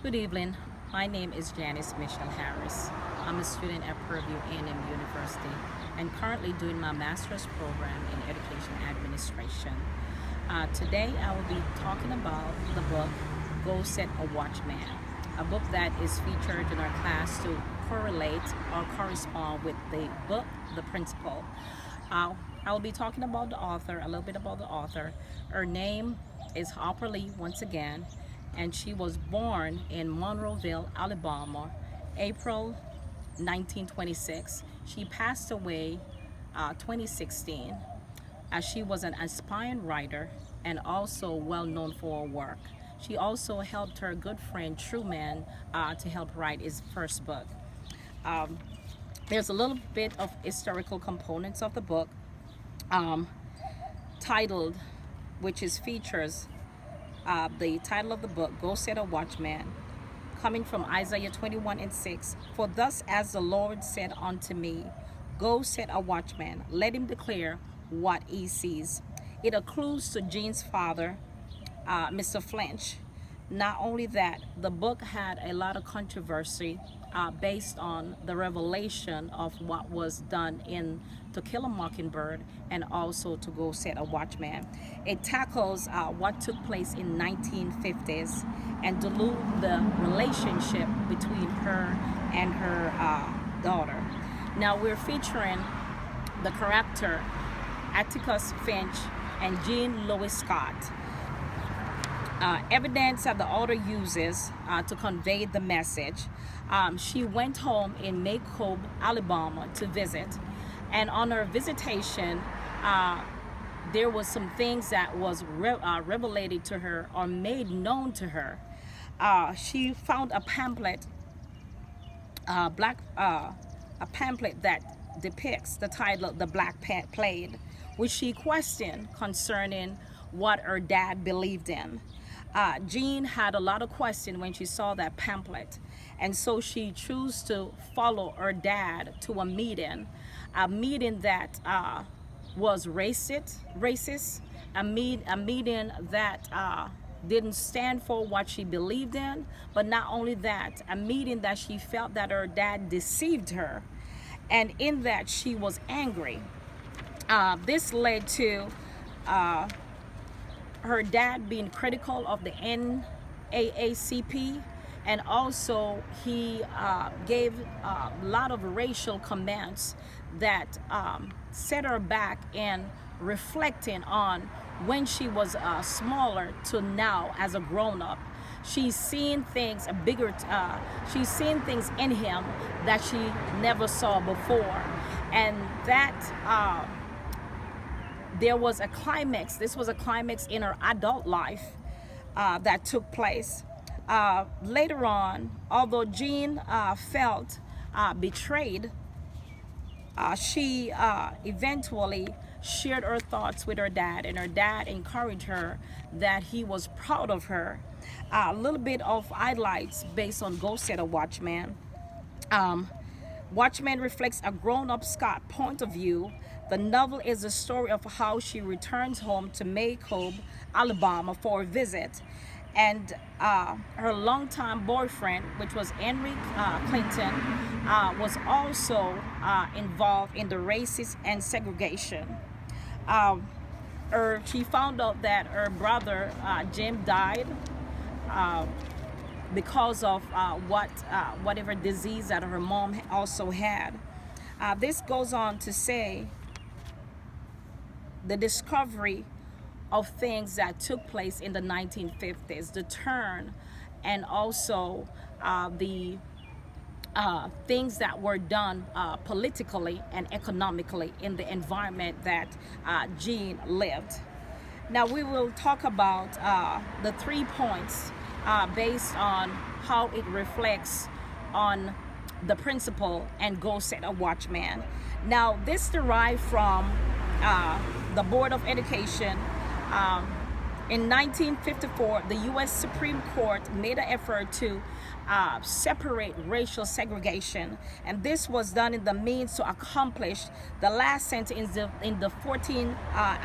Good evening. My name is Janice Michelle Harris. I'm a student at Purdue A&M University and currently doing my master's program in education administration. Today I will be talking about the book Go Set a Watchman, a book that is featured in our class to correlate or correspond with the book, The Principle. I will be talking about the author, a little bit about the author. Her name is Harper Lee once again, and she was born in Monroeville, Alabama, April 1926. She passed away 2016, as she was an aspiring writer and also well known for her work. She also helped her good friend Truman to help write his first book. Um, there's a little bit of historical components of the book, um, titled, which is features the title of the book, Go Set a Watchman, coming from Isaiah 21:6. For thus as the Lord said unto me, Go set a watchman, let him declare what he sees. It alludes to Jean's father, Mr. Flinch. Not only that, the book had a lot of controversy based on the revelation of what was done in To Kill a Mockingbird and also To Go Set a Watchman. It tackles what took place in 1950s and dilute the relationship between her and her daughter. Now we're featuring the character Atticus Finch and Jean Louis Scott. Evidence that the author uses to convey the message. She went home in Maycob, Alabama to visit, and on her visitation there was some things that was revelated to her or made known to her. She found a pamphlet, a pamphlet that depicts the title The Black Plague, which she questioned concerning what her dad believed in. Jean had a lot of questions when she saw that pamphlet, and so she chose to follow her dad to a meeting that was racist, a meeting that didn't stand for what she believed in, but not only that, a meeting that she felt that her dad deceived her, and in that she was angry. This led to her dad being critical of the NAACP, and also he gave a lot of racial comments that set her back in reflecting on when she was smaller to now as a grown-up. She's seen things she's seen things in him that she never saw before, and that there was a climax. This was a climax in her adult life that took place. Later on, although Jean felt betrayed, she eventually shared her thoughts with her dad, and her dad encouraged her that he was proud of her. A little bit of highlights based on Go Set a Watchman. Watchman reflects a grown-up Scott point of view. The novel is the story of how she returns home to Maycob, Alabama for a visit, and her longtime boyfriend, which was Henry Clinton, was also involved in the racist and segregation. She found out that her brother Jim died because of whatever disease that her mom also had. This goes on to say the discovery of things that took place in the 1950s, the turn, and also the things that were done politically and economically in the environment that Jean lived. Now we will talk about the 3 points based on how it reflects on the principle and Go Set a Watchman. Now this derived from the Board of Education In 1954, the U.S. Supreme Court made an effort to separate racial segregation, and this was done in the means to accomplish the last sentence in the 14th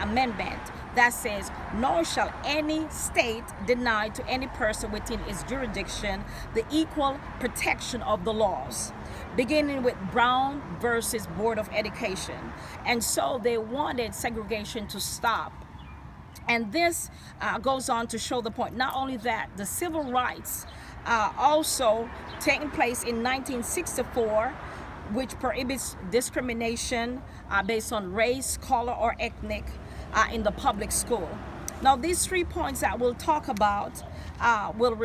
Amendment that says, "Nor shall any state deny to any person within its jurisdiction the equal protection of the laws," beginning with Brown versus Board of Education. And so they wanted segregation to stop. And this goes on to show the point. Not only that, the civil rights also taking place in 1964, which prohibits discrimination based on race, color, or ethnic in the public school. Now, these 3 points that we'll talk about will